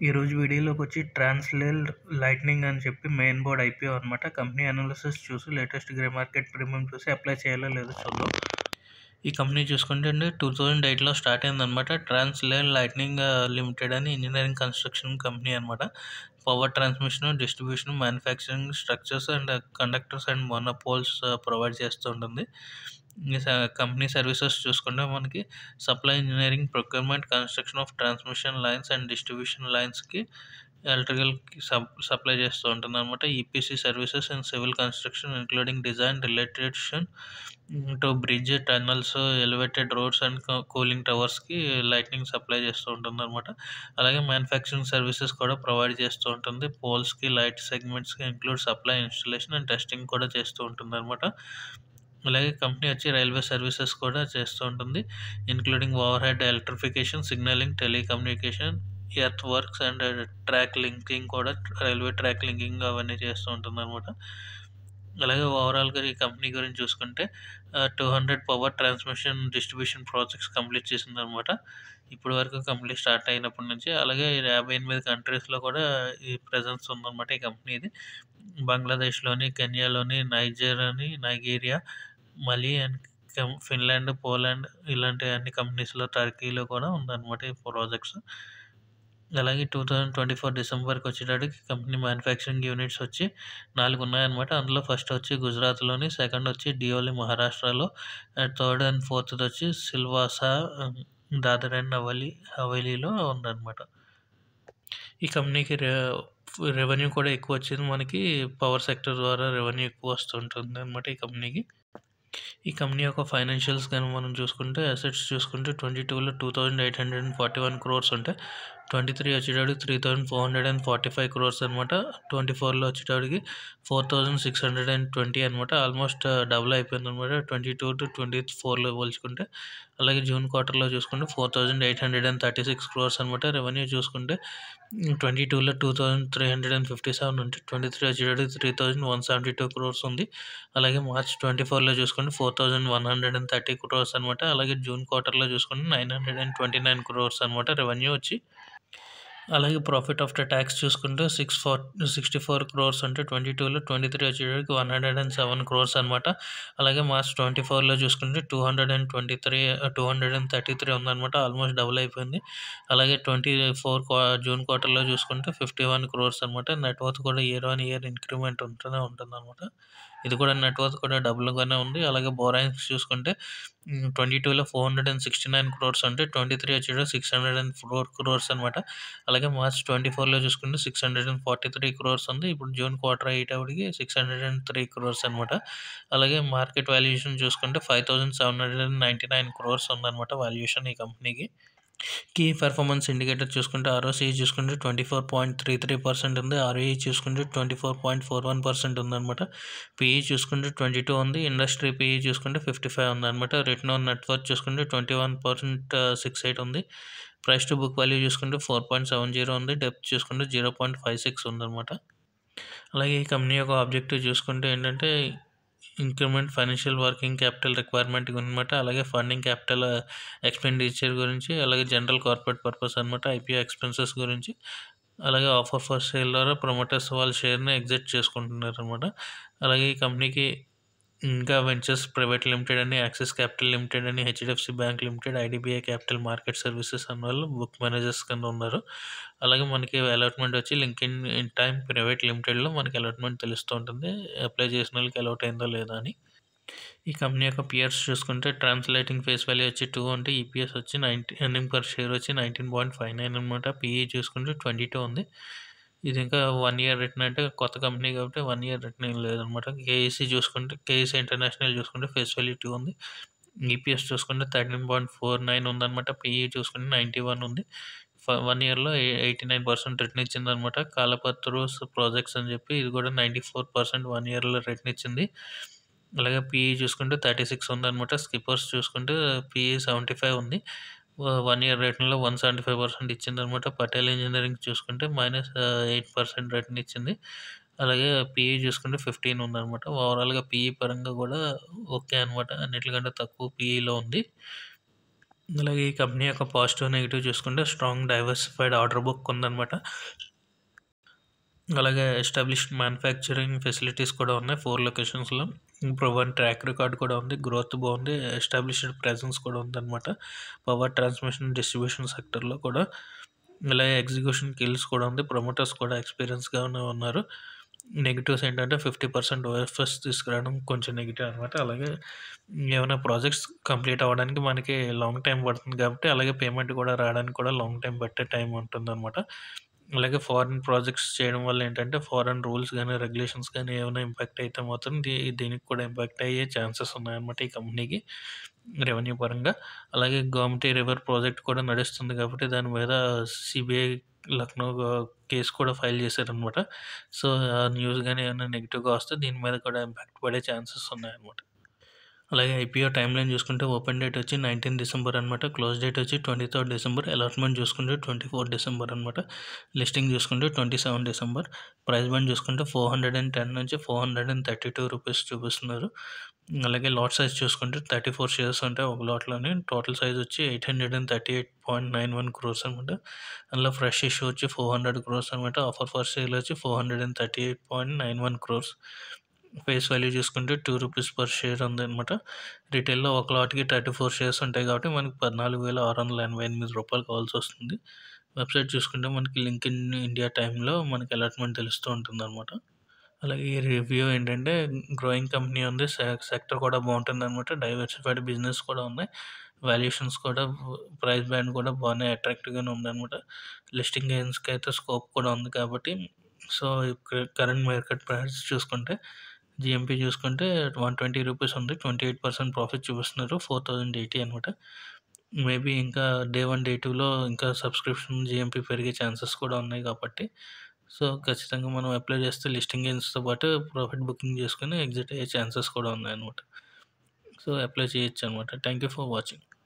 ఈరోజు వీడియోలోకొచ్చి ట్రాన్స్‌లేల్ లైట్నింగ్ అని చెప్పి మెయిన్ బోర్డ్ ఐపీఓ అనమాట. కంపెనీ అనాలిసిస్ చూసి లేటెస్ట్ గ్రే మార్కెట్ ప్రీమియం చూసి అప్లై చేయాలో లేదో చూద్దాం. ఈ కంపెనీ చూసుకుంటే అండి 2008లో స్టార్ట్ అయిందనమాట. ట్రాన్స్‌లేల్ లైట్నింగ్ లిమిటెడ్ అని ఇంజనీరింగ్ కన్స్ట్రక్షన్ కంపెనీ అనమాట. Power transmission, distribution, manufacturing structures and conductors and monopoles provide చేస్తూ ఉంటుంది. ఈ కంపెనీ సర్వీసెస్ చూసుకుంటే మనకి supply engineering, procurement, construction of transmission lines and distribution లైన్స్కి ఎలక్ట్రికల్కి సప్లై చేస్తూ ఉంటుంది అనమాట. EPC services and civil construction including design relation to bridge, tunnels, elevated roads and cooling టవర్స్కి లైట్నింగ్ సప్లై చేస్తూ ఉంటుంది అనమాట. అలాగే మ్యానుఫ్యాక్చరింగ్ సర్వీసెస్ కూడా ప్రొవైడ్ చేస్తూ ఉంటుంది. పోల్స్కి, లైట్ సెగ్మెంట్స్కి include supply, installation and testing కూడా చేస్తూ ఉంటుంది అనమాట. అలాగే కంపెనీ వచ్చి రైల్వే సర్వీసెస్ కూడా చేస్తూ ఉంటుంది, including over head electrification, signalling, telecommunication, earth works and track linking కూడా, రైల్వే ట్రాక్ లింకింగ్ అవన్నీ చేస్తూ ఉంటుంది అనమాట. అలాగే ఓవరాల్గా ఈ కంపెనీ గురించి చూసుకుంటే 200 power transmission distribution projects complete చేసిందనమాట ఇప్పటి వరకు కంపెనీ స్టార్ట్ అయినప్పటి నుంచి. అలాగే 58 కంట్రీస్లో కూడా ఈ ప్రెజెన్స్ ఉందన్నమాట ఈ కంపెనీది. బంగ్లాదేశ్లోని, కెన్యాలోని, నైజీరియా, మలీ అండ్ ఫిన్లాండ్, పోలాండ్ ఇలాంటి అన్ని కంపెనీస్లో, టర్కీలో కూడా ఉందన్నమాట ఈ ప్రాజెక్ట్స్. అలాగే 2024 డిసెంబర్కి వచ్చేటప్పటికి కంపెనీ మ్యానుఫ్యాక్చరింగ్ యూనిట్స్ వచ్చి 4 ఉన్నాయన్నమాట. అందులో ఫస్ట్ వచ్చి గుజరాత్లోని, సెకండ్ వచ్చి డియోలి మహారాష్ట్రలో, అండ్ థర్డ్ అండ్ ఫోర్త్ వచ్చి సిల్వాసా, దాదర్ అండ్ హవేలీలో ఉందన్నమాట. ఈ కంపెనీకి రెవెన్యూ కూడా ఎక్కువ వచ్చింది. మనకి పవర్ సెక్టర్ ద్వారా రెవెన్యూ ఎక్కువ వస్తుంటుంది అనమాట ఈ కంపెనీకి. ఈ కంపెనీ యొక్క ఫైనాన్షియల్స్ కానీ మనం చూసుకుంటే, అసెట్స్ చూసుకుంటే 22లో 2841 క్రోర్స్ ఉంటాయి. 23 వచ్చేటప్పటికి 3445 క్రోర్స్ అనమాట. 24లో వచ్చేటప్పటికి 4620 అనమాట. ఆల్మోస్ట్ డబుల్ అయిపోయింది అనమాట 22 to 24లో పోల్చుకుంటే. అలాగే జూన్ క్వార్టర్లో చూసుకుంటే 4836 క్రోర్స్ అనమాట. రెవెన్యూ చూసుకుంటే 22లో 2357 ఉంటే 23 వచ్చేటప్పటికి 3172 క్రోర్స్ ఉంది. అలాగే మార్చ్ 24లో చూసుకుంటే 4130 క్రోర్స్ అనమాట. అలాగే జూన్ క్వార్టర్లో చూసుకుంటే 929 క్రోర్స్ అనమాట రెవెన్యూ వచ్చి. అలాగే ప్రాఫిట్ ఆఫ్టర్ ట్యాక్స్ చూసుకుంటే 64 క్రోర్స్ అంటే 22లో, 23 వచ్చేటప్పటికి 107 క్రోర్స్ అనమాట. అలాగే మార్చ్ 24లో చూసుకుంటే 233 ఉందన్నమాట. ఆల్మోస్ట్ డబుల్ అయిపోయింది. అలాగే 24 జూన్ క్వార్టర్లో చూసుకుంటే 51 క్రోర్స్ అనమాట. నెట్వర్త్ కూడా ఇయర్ ఆన్ ఇయర్ ఇంక్రిమెంట్ ఉంటుంది అనమాట. ఇది కూడా నెట్వర్త్ కూడా డబుల్గానే ఉంది. అలాగే బోరాయింగ్స్ చూసుకుంటే 22లో 469 క్రోర్స్ అంటే 23 వచ్చేటప్పుడు 604 క్రోర్స్ అనమాట. అలాగే మార్చ్ 24లో చూసుకుంటే 643 క్రోర్స్ ఉంది. ఇప్పుడు జూన్ క్వార్టర్ అయ్యేటప్పటికి 603 క్రోర్స్ అనమాట. అలాగే మార్కెట్ వాల్యుయేషన్ చూసుకుంటే 5799 క్రోర్స్ ఉందన్నమాట వాల్యుయేషన్ ఈ కంపెనీకి. కీ పెర్ఫార్మెన్స్ ఇండికేటర్ చూసుకుంటే ఆర్ఓసీ చూసుకుంటే 24.33% ఉంది. ఆర్ఓఈ చూసుకుంటే 24.41% ఉందన్నమాట. పీఈ చూసుకుంటే 22 ఉంది. ఇండస్ట్రీ పీఈ చూసుకుంటే 55 ఉందన్నమాట. రిటర్న్ ఆన్ నెట్వర్త్ చూసుకుంటే 21.68 ఉంది. ప్రైస్ టు బుక్ వాల్యూ చూసుకుంటే 4.70 ఉంది. డెప్త్ చూసుకుంటే 0.56 ఉందన్నమాట. అలాగే ఈ కంపెనీ యొక్క ఆబ్జెక్టివ్ చూసుకుంటే ఏంటంటే increment financial working capital requirement అనమాట. అలాగే ఫండింగ్ క్యాపిటల్ ఎక్స్పెండిచర్ గురించి, అలాగే జనరల్ కార్పొరేట్ పర్పస్ అనమాట, ఐపీఓ ఎక్స్పెన్సెస్ గురించి, అలాగే ఆఫర్ ఫర్ సేల్ ద్వారా ప్రమోటర్స్ వాళ్ళ షేర్ని ఎగ్జిట్ చేసుకుంటున్నారు అనమాట. అలాగే ఈ కంపెనీకి ఇంకా వెంచర్స్ ప్రైవేట్ లిమిటెడ్ అని, యాక్సిస్ క్యాపిటల్ లిమిటెడ్ అని, HDFC bank limited, IDBI capital market services అన్న వాళ్ళు బుక్ మేనేజర్స్ కింద ఉన్నారు. అలాగే మనకి అలాట్మెంట్ వచ్చి లింక్ఇన్ టైమ్ ప్రైవేట్ లిమిటెడ్లో మనకి అలాట్మెంట్ తెలుస్తూ ఉంటుంది, అప్లై చేసిన వాళ్ళకి అలాట్ అయిందో లేదా అని. ఈ కంపెనీ యొక్క పియర్స్ చూసుకుంటే ట్రాన్స్లేటింగ్ ఫేస్ వాల్యూ వచ్చి 2 అంటే ఈపీఎస్ వచ్చి 90 ఎర్నింగ్ పర్ షేర్ వచ్చి 19.59 అనమాట. పీఈ చూసుకుంటే 22 ఉంది. ఇది ఇంకా 1 ఇయర్ రిటర్న్ అంటే కొత్త కంపెనీ కాబట్టి 1 ఇయర్ రిటర్న్ ఏం లేదనమాట. కేఈసీ చూసుకుంటే, కేఈసీ ఇంటర్నేషనల్ చూసుకుంటే ఫేస్ వాల్యూ 2 ఉంది. ఈపీఎస్ చూసుకుంటే 13.49 ఉందన్నమాట. పీఈ చూసుకుంటే 91 ఉంది. 1 ఇయర్లో 89% రిటర్న్ ఇచ్చిందనమాట. కాలపత్రూస్ ప్రాజెక్ట్స్ అని చెప్పి ఇది కూడా 94% 1 ఇయర్లో రిటర్న్ ఇచ్చింది. అలాగే పీఈ చూసుకుంటే 36 ఉందన్నమాట. స్కిప్పర్స్ చూసుకుంటే పీఈ 75 ఉంది. 1 ఇయర్ రిటర్న్లో 175% ఇచ్చిందనమాట. పటేల్ ఇంజనీరింగ్ చూసుకుంటే -8% రిటర్న్ ఇచ్చింది. అలాగే పీఈ చూసుకుంటే 15 ఉందన్నమాట. ఓవరాల్గా పీఈ పరంగా కూడా ఓకే అనమాట, అన్నిటికంటే తక్కువ పీఈలో ఉంది. అలాగే ఈ కంపెనీ యొక్క పాజిటివ్, నెగెటివ్ చూసుకుంటే స్ట్రాంగ్ డైవర్సిఫైడ్ ఆర్డర్ బుక్ ఉందన్నమాట. అలాగే ఎస్టాబ్లిష్డ్ మ్యానుఫ్యాక్చరింగ్ ఫెసిలిటీస్ కూడా ఉన్నాయి 4 లొకేషన్స్‌లో. ప్రూవెన్ ట్రాక్ రికార్డ్ కూడా ఉంది. గ్రోత్ బాగుంది. ఎస్టాబ్లిష్డ్ ప్రెజెన్స్ కూడా ఉందన్నమాట. పవర్ ట్రాన్స్మిషన్, డిస్ట్రిబ్యూషన్ సెక్టర్‌లో కూడా. అలాగే ఎగ్జిక్యూషన్ స్కిల్స్ కూడా ఉంది. ప్రమోటర్స్ కూడా ఎక్స్‌పీరియన్స్‌గానే ఉన్నారు. నెగెటివ్స్ ఏంటంటే 50% ఓఎఫ్ఎస్ తీసుకురావడం కొంచెం నెగెటివ్ అనమాట. అలాగే ఏమైనా ప్రాజెక్ట్స్ కంప్లీట్ అవ్వడానికి మనకి లాంగ్ టైం పడుతుంది కాబట్టి, అలాగే పేమెంట్ కూడా రావడానికి కూడా లాంగ్ టైం పట్టే టైం ఉంటుందన్నమాట. అలాగే ఫారిన్ ప్రాజెక్ట్స్ చేయడం వల్ల ఏంటంటే, ఫారిన్ రూల్స్ గానీ, రెగ్యులేషన్స్ గానీ ఏమైనా ఇంపాక్ట్ అయితే మాత్రం దీనికి కూడా ఇంపాక్ట్ అయ్యే ఛాన్సెస్ ఉన్నాయన్నమాట ఈ కంపెనీకి రెవెన్యూ పరంగా. అలాగే గోమతి రివర్ ప్రాజెక్ట్ కూడా నడుస్తుంది కాబట్టి, దాని మీద సిబిఐ లక్నో కేస్ కూడా ఫైల్ చేశారనమాట. సో, ఆ న్యూస్ గానీ ఏమైనా నెగెటివ్‌గా వస్తే దీని మీద కూడా ఇంపాక్ట్ పడే ఛాన్సెస్ ఉన్నాయన్నమాట. అలాగే ఐపీఓ టైమ్‌లైన్ చూసుకుంటే ఓపెన్ డేట్ వచ్చి 19 డిసెంబర్ అనమాట. క్లోజ్ డేట్ వచ్చి 23 డిసెంబర్. అలాట్‌మెంట్ చూసుకుంటే 24 డిసెంబర్ అనమాట. లిస్టింగ్ చూసుకుంటే 27 డిసెంబర్. ప్రైస్ బ్యాండ్ చూసుకుంటే 410 నుంచి 432 రూపీస్ చూపిస్తున్నారు. అలాగే లాట్ సైజ్ చూసుకుంటే 34 షేర్స్ ఉంటాయి ఒక లాట్‌లోని. టోటల్ సైజ్ వచ్చి 838.91 క్రోర్స్ అనమాట. అందులో ఫ్రెష్ ఇష్యూ వచ్చి 400 క్రోర్స్ అనమాట. ఆఫర్ ఫర్ సేల్ వచ్చి 438.91 క్రోర్స్. ఫేస్ వాల్యూ చూసుకుంటే 2 రూపీస్ పర్ షేర్ ఉందన్నమాట. రిటైల్‌లో ఒక లాట్‌కి 34 షేర్స్ ఉంటాయి కాబట్టి మనకి 14,688 రూపాయలు కావాల్సి వస్తుంది. వెబ్‌సైట్ చూసుకుంటే మనకి లింక్ ఇన్ ఇండియా టైమ్‌లో మనకి అలాట్‌మెంట్ తెలుస్తూ ఉంటుందన్నమాట. అలాగే ఈ రివ్యూ ఏంటంటే గ్రోయింగ్ కంపెనీ ఉంది. సెక్టర్ కూడా బాగుంటుందన్నమాట. డైవర్సిఫైడ్ బిజినెస్ కూడా ఉన్నాయి. వాల్యుయేషన్స్ కూడా ప్రైస్ బ్యాండ్ కూడా బాగానే అట్రాక్టివ్‌గానే ఉందన్నమాట. లిస్టింగ్ గెయిన్స్‌కి అయితే స్కోప్ కూడా ఉంది కాబట్టి, సో, కరెంట్ మార్కెట్ ప్రైస్ చూసుకుంటే జీఎంపీ చూసుకుంటే 120 రూపీస్ ఉంది. 28% ప్రాఫిట్ చూపిస్తున్నారు. 4080 అనమాట. మేబీ ఇంకా డే 1, డే 2లో ఇంకా సబ్స్క్రిప్షన్ జీఎంపీ పెరిగే ఛాన్సెస్ కూడా ఉన్నాయి కాబట్టి, సో, ఖచ్చితంగా మనం అప్లై చేస్తే లిస్టింగ్ గెయిన్స్‌తో పాటు ప్రాఫిట్ బుకింగ్ చేసుకొని ఎగ్జిట్ అయ్యే ఛాన్సెస్ కూడా ఉన్నాయన్నమాట. సో, అప్లై చేయొచ్చనమాట. Thank you for watching.